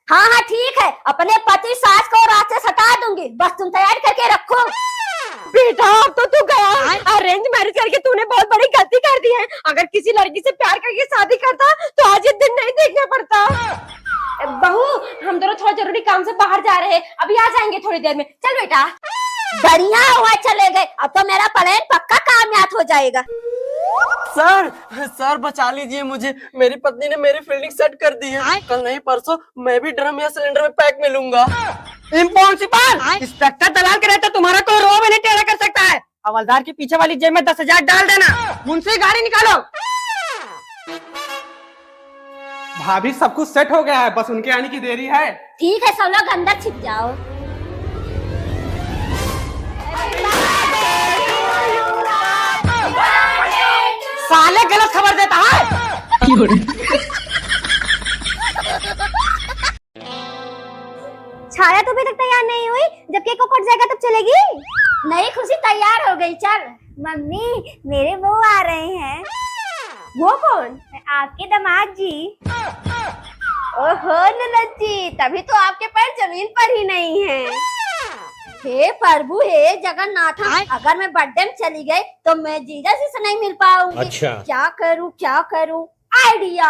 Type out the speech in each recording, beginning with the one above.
हाँ हाँ ठीक है, अपने पति सास को रात से हटा दूंगी, बस तुम तैयार करके रखो। बेटा अब तो तू गया, अरेंज मैरिज करके तूने बहुत बड़ी गलती कर दी है। अगर किसी लड़की से प्यार करके शादी करता तो आज ये दिन नहीं देखना पड़ता। बहू हम दोनों थोड़ा जरूरी काम से बाहर जा रहे हैं, अभी आ जाएंगे थोड़ी देर में। चल बेटा। बढ़िया हुआ चले गए, अब तो मेरा प्लान पक्का कामयाब हो जाएगा। सर सर बचा लीजिए मुझे, मेरी पत्नी ने मेरी फील्डिंग सेट कर दी है। कल नहीं परसों मैं भी ड्रम या सिलेंडर में पैक मिलूंगा। इम्पॉसिबल, इंस्पेक्टर दलाल के रहते तुम्हारा कोई रो भी नहीं टेढ़ा कर सकता है। हवलदार के पीछे वाली जेब में 10,000 डाल देना, उनसे गाड़ी निकालो। भाभी सब कुछ सेट हो गया है, बस उनके आने की देरी है। ठीक है, सब लोग अंदर छिप जाओ। साले गलत खबर देता है। छाया तो अभी तक तैयार नहीं हुई, जब केक को कट जाएगा तब चलेगी। नहीं खुशी तैयार हो गई, चल। मम्मी मेरे वो आ रहे हैं। वो कौन? आपके दामाद जी। ओहो ननद जी, तभी तो आपके पैर जमीन पर ही नहीं है। हे प्रभु हे जगन्नाथ, अगर मैं बर्थडे में चली गई तो मैं जीजा जी से नहीं मिल पाऊंगी। अच्छा। क्या करूं? आइडिया।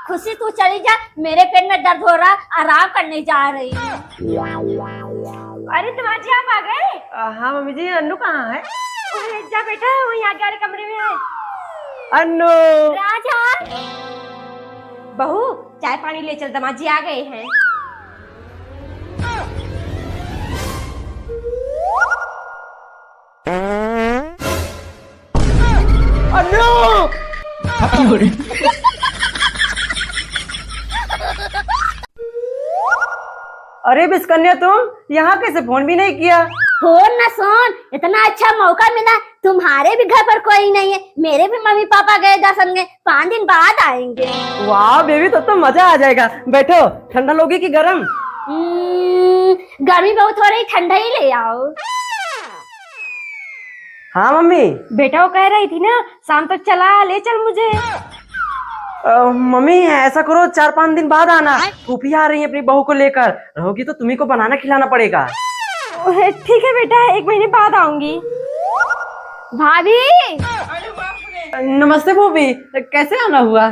खुशी तू चली जा, मेरे पेट में दर्द हो रहा, आराम करने जा रही हूँ। अरे तुम्हारी आप आ गए? हाँ मम्मी जी, अन्नू कहाँ है? जा बेटा, वही आगे वाले कमरे में है। अन्नू राजा बहू चाय पानी ले चल, दामाद जी आ गए हैं। अरे बिस्कन्या, तुम यहाँ कैसे फोन भी नहीं किया? फोन न सुन, इतना अच्छा मौका मिला, तुम्हारे भी घर पर कोई नहीं है, मेरे भी मम्मी पापा गए दर्शन में, 5 दिन बाद आएंगे। वाह बेबी, तो मजा आ जाएगा। बैठो, ठंडा लोगी कि गरम? गर्मी बहुत हो रही, ठंडा ही ले आओ। हाँ मम्मी। बेटा वो कह रही थी ना शाम तक चला ले चल मुझे। मम्मी ऐसा करो, 4-5 दिन बाद आना, फूफी आ रही है अपनी बहू को लेकर, रहोगी तो तुम्ही को बनाना खिलाना पड़ेगा। ठीक है बेटा, 1 महीने बाद आऊंगी। भाभी नमस्ते फूफी, कैसे आना हुआ?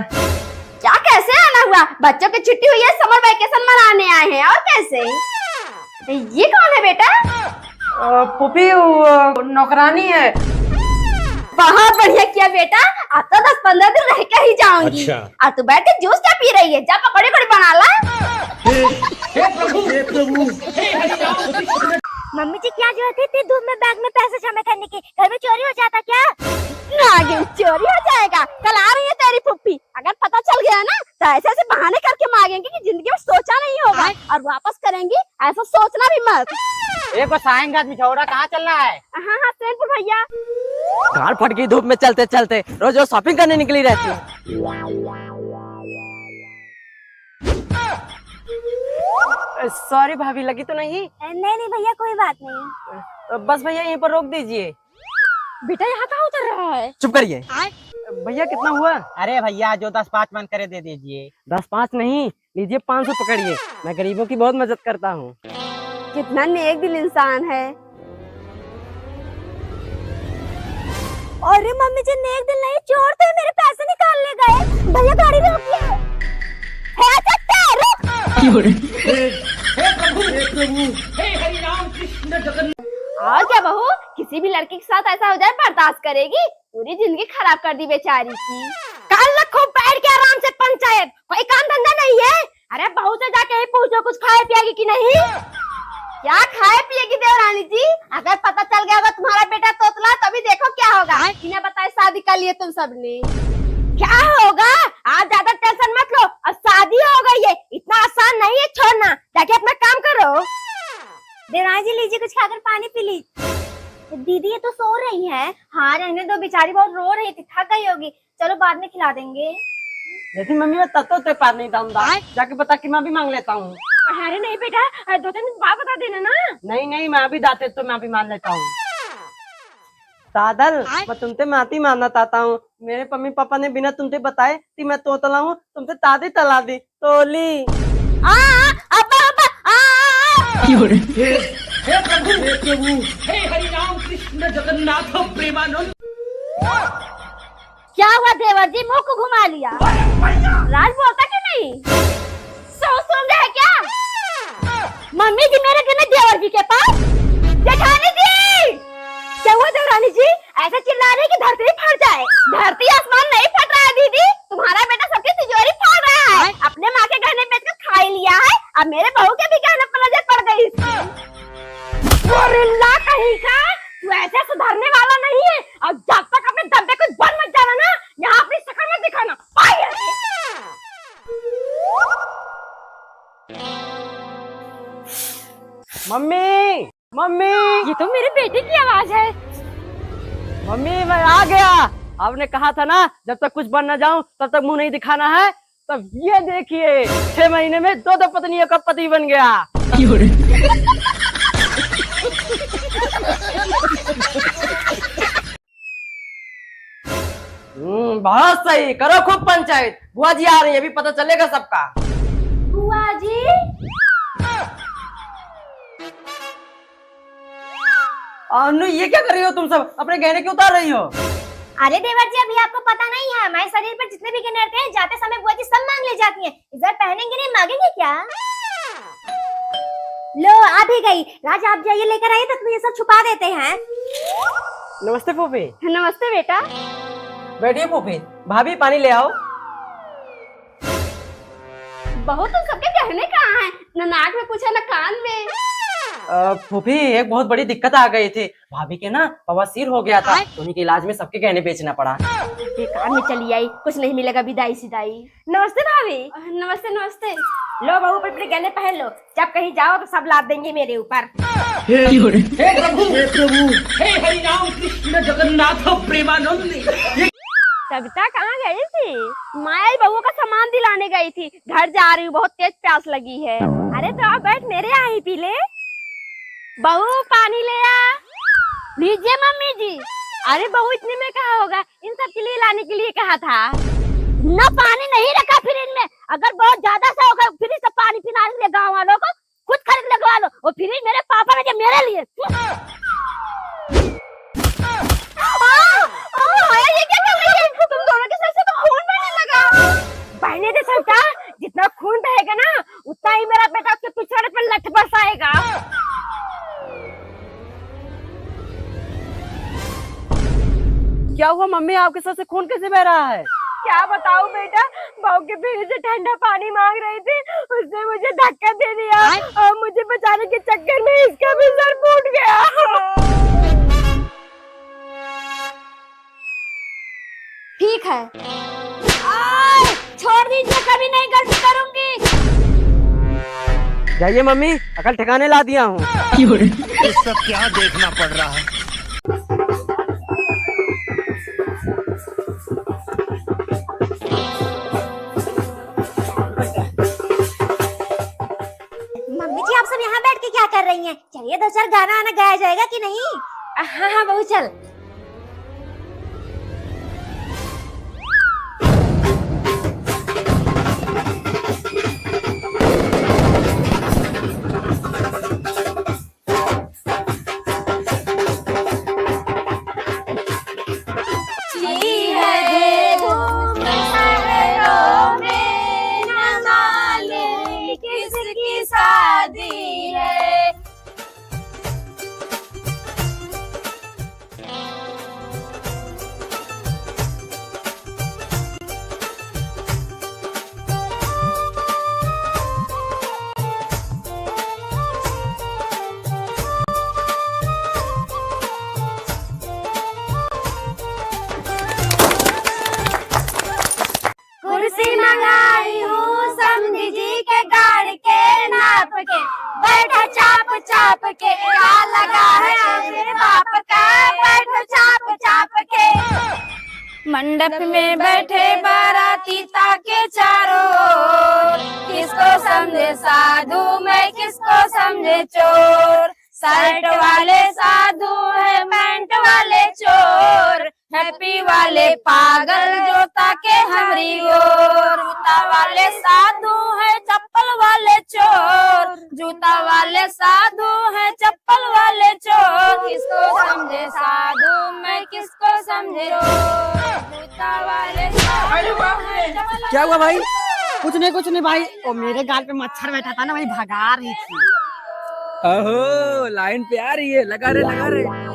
क्या कैसे आना हुआ? बच्चों की छुट्टी हुई है, समर वेकेशन मनाने आए हैं, और कैसे? ये कौन है बेटा? फूफी नौकरानी है। बहुत बढ़िया किया बेटा, अब तो 10-15 दिन रह के ही जाऊंगी। अच्छा। और तू बैठ के जूस क्या पी रही है? जा पकौड़े बना ला। मम्मी जी क्या जरूरत थी धूप में बैग में पैसे जमा करने की? घर में चोरी हो जाता क्या? नागिन, चोरी हो जाएगा? कल आ रही है तेरी फुप्पी, अगर पता चल गया ना तो ऐसे ऐसे बहाने करके मांगेंगे कि जिंदगी में सोचा नहीं होगा, और वापस करेंगी, ऐसा सोचना भी मत। एक बस आएंगे आदमी, छोड़ा कहाँ चल रहा है? हाँ हाँ सेठ भैया। गाड़ फट गई धूप में चलते चलते, रोज रोज शॉपिंग करने निकली रहती है। सॉरी भाभी, लगी तो नहीं? नहीं भैया कोई बात नहीं। बस भैया यहीं पर रोक दीजिए। बेटा यहाँ कहाँ उतर रहा है? चुप करिए। भैया कितना हुआ? अरे भैया जो 10-5 मन करे दे दीजिए। 10-5 नहीं, लीजिए 500 पकड़िए, मैं गरीबों की बहुत मदद करता हूँ। कितना नेक दिल इंसान है। अरे मम्मी जी नेक दिल नहीं, चोर थे, मेरे पैसे निकाल ले गए। भैया गाड़ी रोकिए। और क्या बहू, किसी भी लड़की के साथ ऐसा हो जाए बर्दाश्त करेगी? पूरी जिंदगी खराब कर दी बेचारी की। कल रखो बैठ के आराम से पंचायत, कोई काम धंधा नहीं है। अरे बहू से जाके ही पूछो कुछ खाए पिएगी कि नहीं। क्या खाए पिएगी देवरानी जी? अगर पता चल गया होगा तुम्हारा बेटा तोतला, तभी देखो क्या होगा। बिना बताए शादी कर लिए तुम सबने। क्या होगा? आज ज्यादा टेंशन मत लो, अब शादी हो गई है, इतना आसान नहीं है छोड़ना, जाके अपना काम करो। देवरानी जी लीजिए कुछ खाकर पानी पी ली। दीदी ये तो सो रही है। हाँ रहने दो, बेचारी बहुत रो रही थी, थक गई होगी, चलो बाद में खिला देंगे। लेकिन मम्मी मैं तत्व तो पार नहीं डाऊंगा, जाके बता कि मैं भी मांग लेता हूँ। अरे नहीं बेटा, 2-3 दिन बाद बता देना ना। नहीं मैं भी दाते तो मैं भी मान लेता हूँ। दादल, मैं तुमसे माफी मांगना चाहता हूँ, मेरे मम्मी पापा ने बिना तुमसे बताए कि मैं तोतला हूँ, तुमसे तादी तला दी तोली। अब क्या हुआ देवर जी, मुंह को घुमा लिया? राज बोलता कि नहीं? सुन रहे हैं क्या? मम्मी जी मेरे घर में देवर जी के पास। जेठानी जी, क्या हुआ देवरानी जी? ऐसे चिल्ला रही कि धरती फट जाए। धरती आसमान नहीं फट रहा है दीदी, तुम्हारा बेटा सबकी तिजोरी फाड़ रहा है। अपने माँ के गहने बेचकर खा ही लिया है, अब मेरे बहू के भी गहने पर नजर पड़ गई। कहीं का तू ऐसे सुधरने वाला नहीं है, और जब तक अपने दम पे कुछ बन मत जाना ना, यहाँ अपनी शक्ल मत दिखाना। मम्मी मम्मी, ये तो मेरे बेटे की आवाज है। मम्मी मैं आ गया। आपने कहा था ना जब तक कुछ बन न जाऊं तब तक मुंह नहीं दिखाना है। तब ये देखिए 6 महीने में 2 पत्नियों का पति बन गया। बहुत सही, करो खूब पंचायत। बुआ जी आ रही है, अभी पता चलेगा सबका। बुआ जी, अनु ये क्या कर रही हो तुम सब? अपने गहने क्यों उतार रही हो? अरे देवर जी अभी आपको पता नहीं है, हमारे शरीर पर जितने भी गहने रहते हैं जाते समय बुआ जी सब मांग ले जाती हैं। इस बार पहनेंगे नहीं, मांगेंगे क्या? लो आ भी गई। राज आप जाइए लेकर आइए, तक ये सब छुपा देते हैं। नमस्ते फूफी। नमस्ते बेटा। बैठिए फूफी। भाभी पानी ले आओ। बहू तुम सबके गहने कहाँ हैं? न नाक में कुछ है न कान में। फूफी एक बहुत बड़ी दिक्कत आ गई थी। भाभी के ना बवासीर हो गया था, तो उन्हीं के इलाज में सबके गहने बेचना पड़ा। बेकार में चली आई, कुछ नहीं मिलेगा विदाई सिदाई। नमस्ते भाभी। नमस्ते नमस्ते। लो बहू अपने गहने पहन लो, जब कहीं जाओ तो सब लाद देंगे मेरे ऊपर। हे प्रभु, हे हरि राम कृष्ण जगन्नाथ प्रेमानंद। सविता कहाँ गई थी? माया बहू का सामान दिलाने गई थी, घर जा रही हूँ, बहुत तेज प्यास लगी है। अरे तो आप बैठ, मेरे यहाँ ही पी ले। बहू पानी ले आ। लीजिए मम्मी जी। अरे बहू इतने में कहा होगा, इन सब के लिए लाने के लिए कहा था ना। पानी नहीं रखा फ्रिज में, अगर बहुत ज्यादा सा होगा फ्रिज से पानी पिलाने के लिए गाँव वालों को खुद खरीद लगवा लो। वो फ्रिज मेरे पापा ने मेरे लिए। ये क्या कर रही है? तुम दोनों के सर से तो खून बहने लगा। बहने दे सविता, जितना खून बहेगा ना उतना ही मेरा बेटा उसके पिछवाड़े पर लठ बरसाएगा। क्या हुआ मम्मी, आपके सर से खून कैसे बह रहा है? क्या बताऊं बेटा, बहू के पीने से ठंडा पानी मांग रही थी, उसने मुझे धक्का दे दिया और मुझे बचाने के चक्कर में इसका भी सर फूट गया। ठीक है, छोड़ दीजिए, कभी नहीं गलती करूंगी। जाइए मम्मी, अकल ठिकाने ला दिया हूँ। ये सब क्या देखना पड़ रहा है? मम्मी जी आप सब यहाँ बैठ के क्या कर रही हैं? चलिए 2-4 गाना आना गाया जाएगा कि नहीं? हाँ हाँ बहू चल। कुर्सी मंगाई हूँ समझी जी के गाड़ के नाप के, बैठा चाप चाप के, क्या लगा है मेरे बाप का, बैठा चाप चाप के। मंडप में बैठे बाराती ताके चारों ओर, किसको समझे साधु मैं किसको समझे चोर। शर्ट वाले साधु है पैंट वाले चोर, हैप्पी वाले पागल जो ताके हमारी ओर। जूता वाले साधु है चप्पल वाले चोर, जूता वाले साधु क्या हुआ भाई? कुछ नहीं भाई, वो मेरे गाल पे मच्छर बैठा था ना, वही भगा रही थी। ओहो, लाइन पे आ रही है, लगा रहे।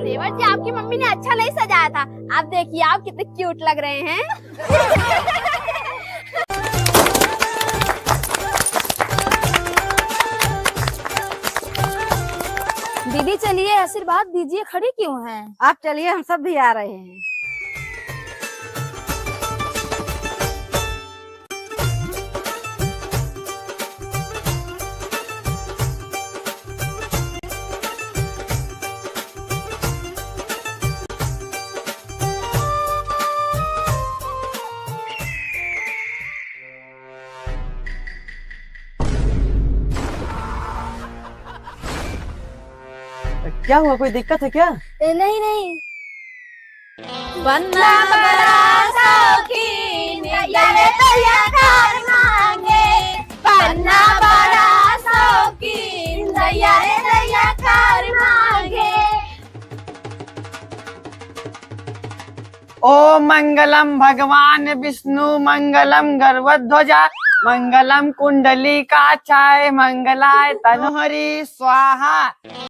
देवर जी, आपकी मम्मी ने अच्छा नहीं सजाया था। आप देखिए, आप कितने क्यूट लग रहे हैं। दीदी चलिए, आशीर्वाद दीजिए, खड़ी क्यों हैं? आप चलिए, हम सब भी आ रहे हैं। क्या हुआ, कोई दिक्कत है क्या? नहीं। बनना बड़ा शौकीन, ये दया कर मांगे। बनना बड़ा शौकीन, दया कर मांगे। ओ मंगलम भगवान विष्णु, मंगलम गर्वध्वजा, मंगलम कुंडली काचाय, मंगलाय तनोहरि स्वाहा।